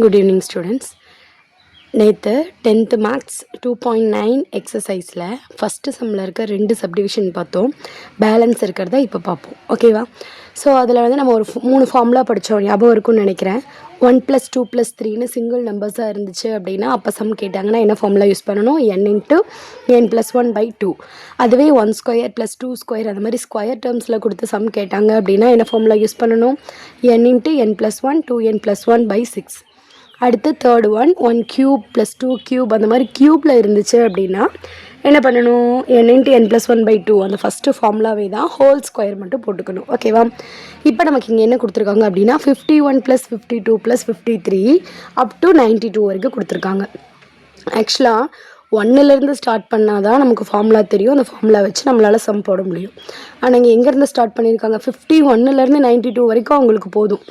Good evening students. நேற்று 10th maths 2.9 எக்ஸசைஸில் first சம்மில் இருக்க 2 சப்டிவிஷன் பார்த்தோம். பேலன்ஸ் இருக்கிறத இப்போ பார்ப்போம். ஓகேவா? ஸோ அதில் வந்து நம்ம ஒரு 3 ஃபார்முலா படித்தோம். ஞாபகம் இருக்குன்னு நினைக்கிறேன். 1 + 2 + 3ன்னு சிங்கிள் நம்பர்ஸாக இருந்துச்சு அப்படின்னா அப்போ சம் கேட்டாங்கன்னா என்ன ஃபார்முலா யூஸ் பண்ணணும்? n × n + 1/2. அதுவே 1² + 2² அந்த மாதிரி ஸ்கொயர் டேர்ம்ஸில் கொடுத்து சம் கேட்டாங்க அப்படின்னா என்ன ஃபார்முலா யூஸ் பண்ணணும்? n × n + 1 2n + 1/6. அடுத்து தேர்ட் ஒன் 1³ + 2³ அந்த மாதிரி க்யூப்பில் இருந்துச்சு அப்படின்னா என்ன பண்ணணும்? n × n + 1/2 அந்த ஃபஸ்ட்டு ஃபார்முலாவே தான் ஹோல் ஸ்கொயர் மட்டும் போட்டுக்கணும். ஓகேவா? இப்போ நமக்கு இங்கே என்ன கொடுத்துருக்காங்க அப்படின்னா 51 + 52 + 53 up to 92 வரைக்கும் கொடுத்துருக்காங்க. ஆக்சுவலாக 1லேருந்து ஸ்டார்ட் பண்ணால் தான் நமக்கு ஃபார்முலா தெரியும். அந்த ஃபார்முலா வச்சு நம்மளால் சம் போட முடியும். ஆனால் இங்கே எங்கேருந்து ஸ்டார்ட் பண்ணியிருக்காங்க? 51லேருந்து 92 வரைக்கும் அவங்களுக்கு போதும்.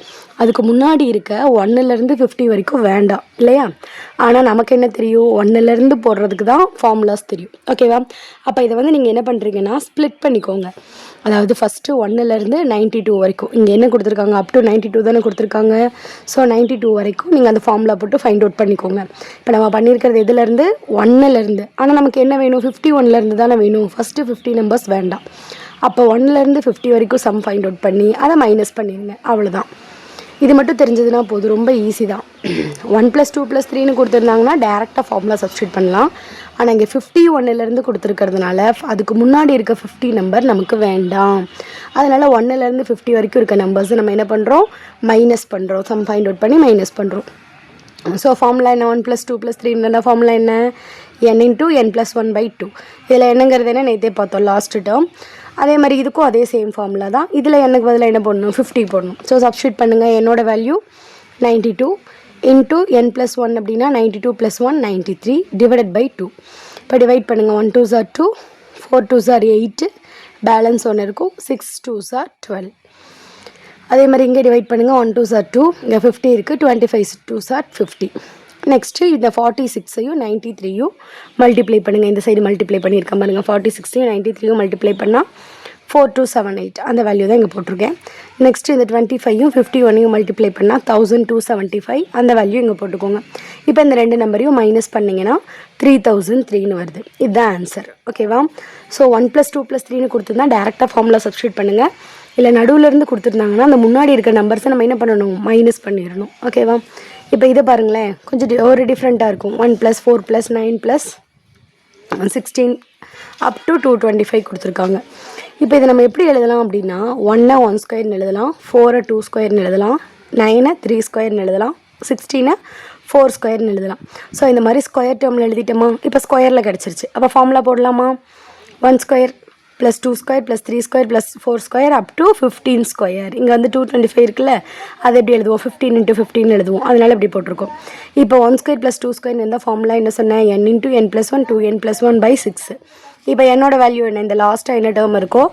அதுக்கு முன்னாடி இருக்க 1லேருந்து 50 வரைக்கும் வேண்டாம் இல்லையா? ஆனால் நமக்கு என்ன தெரியும்? 1லேருந்து போடுறதுக்கு தான் ஃபார்முலாஸ் தெரியும். ஓகேவா? அப்போ இதை வந்து நீங்கள் என்ன பண்ணுறீங்கன்னா ஸ்ப்ளிட் பண்ணிக்கோங்க. அதாவது ஃபஸ்ட்டு 1லேருந்து 92 வரைக்கும் இங்கே என்ன கொடுத்துருக்காங்க? அப் டு 92 தானே கொடுத்துருக்காங்க. ஸோ 92 வரைக்கும் நீங்கள் அந்த ஃபார்முலா போட்டு ஃபைண்ட் அவுட் பண்ணிக்கோங்க. இப்போ நம்ம பண்ணியிருக்கிறது எதுலேருந்து? 1லேருந்து. ஆனால் நமக்கு என்ன வேணும்? 51லேருந்து தானே வேணும். ஃபஸ்ட்டு 50 நம்பர்ஸ் வேண்டாம். அப்போ 1லேருந்து 50 வரைக்கும் சம் ஃபைண்ட் அவுட் பண்ணி அதை மைனஸ் பண்ணிடுங்க. அவ்வளோதான். இது மட்டும் தெரிஞ்சதுன்னா போதும். ரொம்ப ஈஸி தான். 1 + 2 + 3ன்னு கொடுத்துருந்தாங்கன்னா டேரெக்டாக ஃபார்முலா சப்ஸ்டியூட் பண்ணலாம். ஆனால் இங்கே 51லேருந்து கொடுத்துருக்கிறதுனால அதுக்கு முன்னாடி இருக்க 50 நம்பர் நமக்கு வேண்டாம். அதனால் 1லேருந்து 50 வரைக்கும் இருக்க நம்பர்ஸை நம்ம என்ன பண்ணுறோம்? மைனஸ் பண்ணுறோம். சம் ஃபைண்ட் அவுட் பண்ணி மைனஸ் பண்ணுறோம். ஸோ ஃபார்முலா என்ன? 1 + 2 + 3 ஃபார்முலா என்ன? n × n + 1/2. இதில் என்னங்கிறது என்ன நேற்றே பார்த்தோம் லாஸ்ட் டேர்ம். அதே மாதிரி இதுக்கும் அதே சேம் ஃபார்முலா தான். இதில் எனக்கு பதிலாக என்ன பண்ணணும்? 50 போடணும். ஸோ சப்ஸ்டியூட் பண்ணுங்கள். என்னோட வேல்யூ 92 × n + 1 அப்படின்னா 92 + 1 93 /2. இப்போ டிவைட் பண்ணுங்கள். 1 2s are 2, 4 2s are 8, balance 1 இருக்கும். 6 2s are 12. அதே மாதிரி இங்கே டிவைட் பண்ணுங்கள். 1 2s are 2, இங்கே 50 இருக்குது. 25 2s are 50. நெக்ஸ்ட்டு இந்த 46ஐயும் 93யும் மல்டிப்ளை பண்ணுங்கள். இந்த சைடு மல்டிப்ளை பண்ணியிருக்கேன் பாருங்கள். 46ஐயும் 93யும் மல்டிப்ளை பண்ணால் 4278 அந்த வேல்யூ தான் இங்கே போட்டிருக்கேன். நெக்ஸ்ட்டு இந்த 25யும் 51ஐயும் மல்டிப்ளை பண்ணால் 1275 அந்த வேல்யூ இங்கே போட்டுக்கோங்க. இப்போ இந்த 2 நம்பரையும் மைனஸ் பண்ணிங்கன்னா 3003ன்னு வருது. இதுதான் ஆன்சர். ஓகேவா? ஸோ 1 + 2 + 3ன்னு கொடுத்துருந்தா டேரெக்டாக ஃபார்முலா சப்ஸ்டியூட் பண்ணுங்கள். இல்லை நடுவிலேருந்து கொடுத்துருந்தாங்கன்னா அந்த முன்னாடி இருக்க நம்பர்ஸை நம்ம என்ன பண்ணணும்? மைனஸ் பண்ணிடணும். ஓகேவா? இப்போ இதை பாருங்களேன், கொஞ்சம் ஒரு டிஃப்ரெண்ட்டாக இருக்கும். 1 + 4 + 9 + 16 up to 225 கொடுத்துருக்காங்க. இப்போ இதை நம்ம எப்படி எழுதலாம் அப்படின்னா 1 1² எழுதலாம், 4 2² எழுதலாம், 9 3² எழுதலாம், 16 4² எழுதலாம். ஸோ இந்த மாதிரி ஸ்கொயர் டேர்மில் எழுதிட்டோமா? இப்போ ஸ்கொயரில் கிடச்சிருச்சு. அப்போ ஃபார்முலா போடலாமா? 1² + 2² + 3² + 4² up to 15². இங்கே வந்து 225 இருக்குல்ல, அதை எப்படி எழுதுவோம்? 15 × 15 எழுதுவோம். அதனால் இப்படி போட்டிருக்கோம். இப்போ 1² + 2² இருந்தால் ஃபார்முலா என்ன சொன்னேன்? n × n + 1 2n + 1/6. இப்போ என்னோட வேல்யூ என்ன? இந்த லாஸ்ட்டாக என்ன டேர்ம் இருக்கோ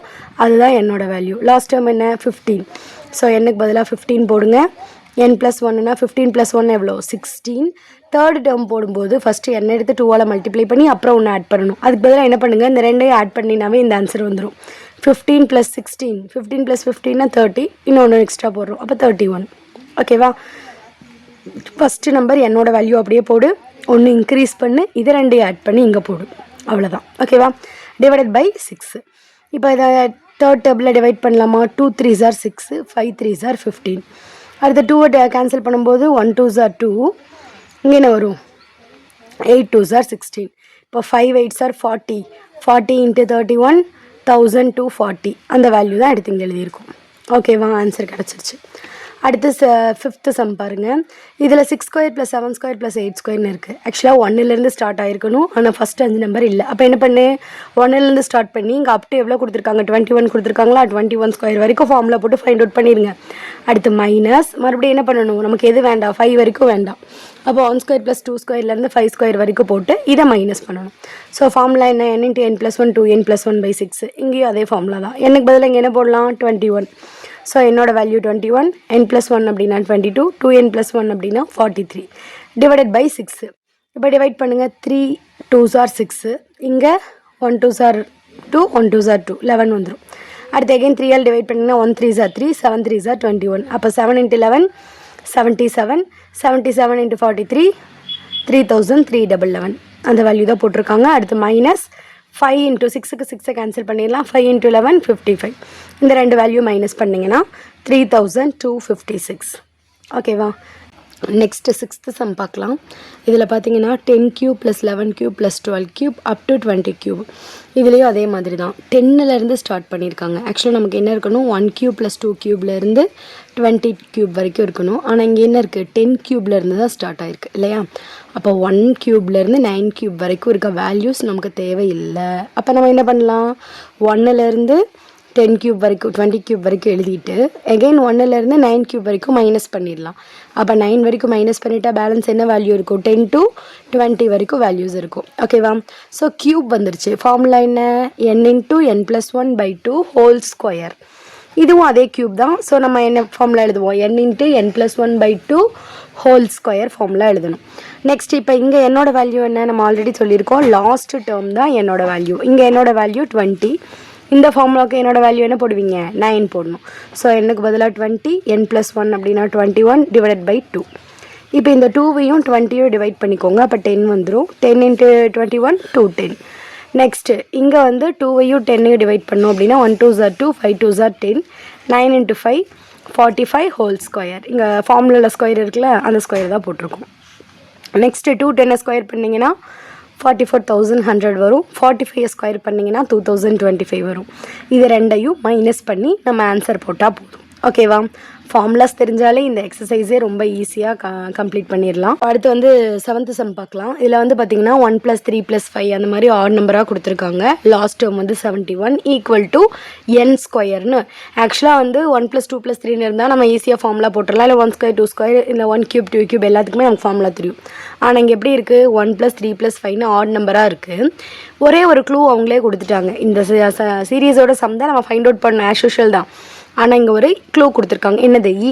அதுதான் என்னோட வேல்யூ. லாஸ்ட் டேர்ம் என்ன? 15. ஸோ என்னக்கு பதிலாக 15 போடுங்க. n + 1னா 15 + 1 எவ்வளோ? 16. தேர்ட் டேர்ம் போடும்போது ஃபஸ்ட்டு n எடுத்து 2ஆல் மல்டிப்ளை பண்ணி அப்புறம் ஒன்று ஆட் பண்ணணும். அதுக்கு பதிலாக என்ன பண்ணுங்கள்? இந்த ரெண்டையும் ஆட் பண்ணினாவே இந்த ஆன்சர் வந்துடும். 15 + 16 15 + 15னா 30. இன்னொன்று எக்ஸ்ட்ரா போடுறோம். அப்போ 31. ஓகேவா? ஃபஸ்ட்டு நம்பர் என்னோட வேல்யூ அப்படியே போடு. ஒன்று இன்க்ரீஸ் பண்ணு, இதை ரெண்டையும் ஆட் பண்ணி இங்கே போடு. அவ்வளோதான். ஓகேவா? /6. இப்போ இதை தேர்ட் டேபிளில் டிவைட் பண்ணலாமா? 2 3s are 6, 5 3s are 15. அடுத்த 2 கேன்சல் பண்ணும்போது 1 2s are 2. இங்கே என்ன வரும்? 8 2s are 16. இப்போ 5 8s are 40. 40 × 31 1240 அந்த வேல்யூ தான் எடுத்து இங்கே எழுதியிருக்கோம். ஓகேவா? ஆன்சர் கிடச்சிருச்சு. அடுத்து 5th சம் பாருங்கள். இதில் 6² + 7² + 8² இருக்குது. ஆக்சுவலாக 1லேருந்து ஸ்டார்ட் ஆகிருக்கணும். ஆனால் ஃபஸ்ட்டு 5 நம்பர் இல்லை. அப்போ என்ன பண்ணு? 1லேருந்து ஸ்டார்ட் பண்ணி இங்கே அப் டு எவ்வளோ கொடுத்துருக்காங்க? 21 கொடுத்துருக்காங்களா? 21² வரைக்கும் ஃபார்முலா போட்டு ஃபைண்ட் அவுட் பண்ணிடுங்க. அடுத்து மைனஸ் மறுபடியும் என்ன பண்ணணும்? நமக்கு எது வேண்டாம்? 5 வரைக்கும் வேண்டாம். அப்போ 1² + 2² 5² வரைக்கும் போட்டு இதை மைனஸ் பண்ணணும். ஸோ ஃபார்முலா என்ன? n × n + 1 2n + 1/6. இங்கேயும் அதே ஃபார்முலா தான். எனக்கு பதிலாக இங்கே என்ன போடலாம்? 21. ஸோ என்னோட வேல்யூ 21. n + 1 அப்படின்னா 22, 2n + 1 அப்படின்னா 43 /6. இப்போ டிவைட் பண்ணுங்கள். 3 2s are 6. இங்கே 1 2s are 2, 1 2s are 2, 11 வந்துடும். அடுத்து அகைன் 3ஆல் டிவைட் பண்ணிங்கன்னா 1 3s are 3, 7 3s are 21. அப்போ 7 × 11 77 77 into 43 3311 அந்த வேல்யூ தான் போட்டிருக்காங்க. அடுத்து மைனஸ் 5 into 6க்கு 6 கேன்சல் பண்ணிடலாம். 5 into 11 55. இந்த ரெண்டு வேல்யூ மைனஸ் பண்ணிங்கன்னா 3256. ஓகேவா? நெக்ஸ்ட்டு 6th சம் பார்க்கலாம். இதில் பார்த்தீங்கன்னா 10 cube + 11 cube + 12 cube up to 20 cube. இதுலேயும் அதே மாதிரி தான் 10லேருந்து ஸ்டார்ட் பண்ணியிருக்காங்க. ஆக்சுவலாக நமக்கு என்ன இருக்கணும், 1 cube + 2 cubeலேருந்து 20 cube வரைக்கும் இருக்கணும். ஆனால் இங்கே என்ன இருக்குது, 10 cubeலேருந்து தான் ஸ்டார்ட் ஆகிருக்கு இல்லையா? அப்போ 1 cubeலேருந்து 9 cube வரைக்கும் இருக்க வேல்யூஸ் நமக்கு தேவையில்லை. அப்போ நம்ம என்ன பண்ணலாம், 1லேருந்து 10 cube வரைக்கும் 20 cube வரைக்கும் எழுதிட்டு எகெயின் 1லேருந்து 9 cube வரைக்கும் மைனஸ் பண்ணிடலாம். அப்போ 9 வரைக்கும் மைனஸ் பண்ணிட்டா பேலன்ஸ் என்ன வேல்யூ இருக்கும், 10 to 20 வரைக்கும் வேல்யூஸ் இருக்கும். ஓகேவா? ஸோ கியூப் வந்துருச்சு. ஃபார்முலா என்ன, n into n + 1/2 whole square. இதுவும் அதே கியூப் தான். ஸோ நம்ம என்ன ஃபார்முலா எழுதுவோம், n into n + 1/2 whole square formula எழுதணும். நெக்ஸ்ட் இப்போ இங்கே என்னோட வேல்யூ என்ன, நம்ம ஆல்ரெடி சொல்லியிருக்கோம், லாஸ்ட் டேர்ம் தான் என்னோட வேல்யூ. இங்கே என்னோட வேல்யூ 20. இந்த ஃபார்முலாவுக்கு என்னோட வேல்யூ என்ன போடுவீங்க, 9 போடணும். ஸோ என்னக்கு பதிலாக 20, n + 1 அப்படின்னா 21 / 2. இப்போ இந்த 2வையும் 20யும் டிவைட் பண்ணிக்கோங்க. அப்போ 10 வந்துடும். 10 into 21 210. நெக்ஸ்ட்டு இங்கே வந்து 2வையும் 10ஐயும் டிவைட் பண்ணோம் அப்படின்னா 1 2s are 2, 5 2s are 10, 9 into 5 45 whole square. இங்கே ஃபார்முலாவில் ஸ்கொயர் இருக்குல்ல, அந்த ஸ்கொயர் தான் போட்டிருக்கோம். நெக்ஸ்ட்டு 210 ஸ்கொயர் பண்ணிங்கன்னா 44,100 வரும். 45 ஸ்கொயர் பண்ணிங்கன்னா 2025 வரும். இது ரெண்டையும் மைனஸ் பண்ணி நம்ம ஆன்சர் போட்டால் போதும். ஓகேவா? ஃபார்முலாஸ் தெரிஞ்சாலே இந்த எக்ஸசைஸே ரொம்ப ஈஸியாக கம்ப்ளீட் பண்ணிடலாம். அடுத்து வந்து 7th சம் பார்க்கலாம். இதில் வந்து பார்த்தீங்கன்னா 1 + 3 + 5 அந்த மாதிரி ஆட் நம்பராக கொடுத்துருக்காங்க. லாஸ்ட் டேர்ம் வந்து 71 = n ஸ்கொயர்னு. ஆக்சுவலாக வந்து 1 + 2 + 3ன்னு இருந்தால் நம்ம ஈஸியாக ஃபார்முலா போட்டுடலாம். இல்லை 1 ஸ்கொயர் 2 ஸ்கொயர் இல்லை 1 cube 2 cube எல்லாத்துக்குமே நமக்கு ஃபார்முலா தெரியும். ஆனால் இங்கே எப்படி இருக்குது, 1 + 3 + 5ன்னு ஆட் நம்பராக இருக்குது. ஒரே ஒரு க்ளூ அவங்களே கொடுத்துட்டாங்க. இந்த சீரீஸோட சம் தான் நம்ம ஃபைண்ட் அவுட் பண்ணோம், ஆஸ் யூஷுவல் தான். ஆனால் இங்கே ஒரு க்ளூ கொடுத்துருக்காங்க. என்னது, =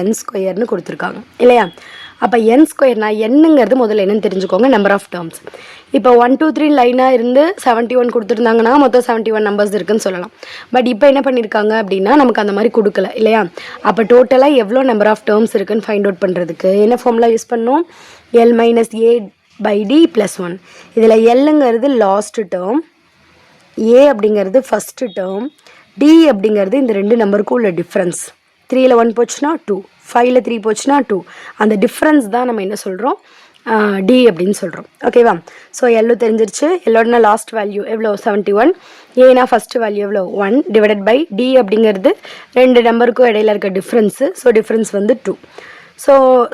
n ஸ்கொயர்னு கொடுத்துருக்காங்க இல்லையா? அப்போ n ஸ்கொயர்னா என்னங்கிறது முதல்ல என்னன்னு தெரிஞ்சுக்கோங்க, நம்பர் ஆஃப் டேர்ம்ஸ். இப்போ 1 2 3 லைனாக இருந்து 71 கொடுத்துருந்தாங்கன்னா மொத்தம் 71 நம்பர்ஸ் இருக்குன்னு சொல்லலாம். பட் இப்போ என்ன பண்ணியிருக்காங்க அப்படின்னா நமக்கு அந்த மாதிரி கொடுக்கல இல்லையா? அப்போ டோட்டலாக எவ்வளோ நம்பர் ஆஃப் டேர்ம்ஸ் இருக்குன்னு ஃபைண்ட் அவுட் பண்ணுறதுக்கு என்ன ஃபார்முலா யூஸ் பண்ணோம், l - a/d + 1. இதில் எல்லுங்கிறது லாஸ்ட் டேர்ம், a அப்படிங்கிறது ஃபஸ்ட்டு டேர்ம், d அப்படிங்கிறது இந்த ரெண்டு நம்பருக்கும் உள்ள டிஃப்ரென்ஸ். 3ல் 1 போச்சுன்னா 2, 5ல் 3 போச்சுன்னா 2. அந்த டிஃப்ரென்ஸ் தான் நம்ம என்ன சொல்கிறோம், d அப்படின்னு சொல்கிறோம். ஓகேவா? ஸோ எல்லோ தெரிஞ்சிருச்சு. எல்லோடனா லாஸ்ட் வேல்யூ எவ்வளோ, 71. ஏன்னா ஃபஸ்ட்டு வேல்யூ எவ்வளோ, 1 / d அப்படிங்கிறது ரெண்டு நம்பருக்கும் இடையில இருக்க டிஃப்ரென்ஸு. ஸோ டிஃப்ரென்ஸ் வந்து 2. ஸோ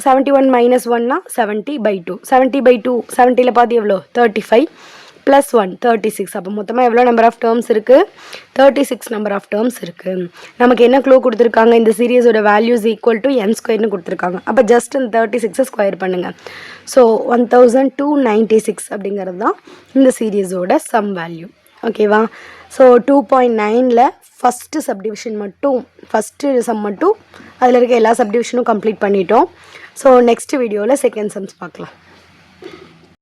71 - 1னா 70/2. 70/2 70ல் பாதி எவ்வளோ, 35 + 1 36. அப்போ மொத்தமாக எவ்வளோ நம்பர் ஆஃப் டேர்ம்ஸ் இருக்குது, 36 நம்பர் ஆஃப் டேர்ம்ஸ் இருக்குது. நமக்கு என்ன க்ளூ கொடுத்துருக்காங்க, இந்த சீரியஸோட வேல்யூஸ் = n ஸ்கொயர்னு கொடுத்துருக்காங்க. அப்போ ஜஸ்ட் இந்த 36 ஸ்கொயர் பண்ணுங்கள். ஸோ 1296 அப்படிங்கிறது தான் இந்த சீரியஸோட சம் வேல்யூ. ஓகேவா? ஸோ 2.9ல் ஃபஸ்ட்டு சப்டிவிஷன் மட்டும், ஃபஸ்ட்டு சம் மட்டும் அதில் இருக்க எல்லா சப்டிவிஷனும் கம்ப்ளீட் பண்ணிட்டோம். ஸோ நெக்ஸ்ட் வீடியோவில் செகண்ட் சம்ஸ் பார்க்கலாம்.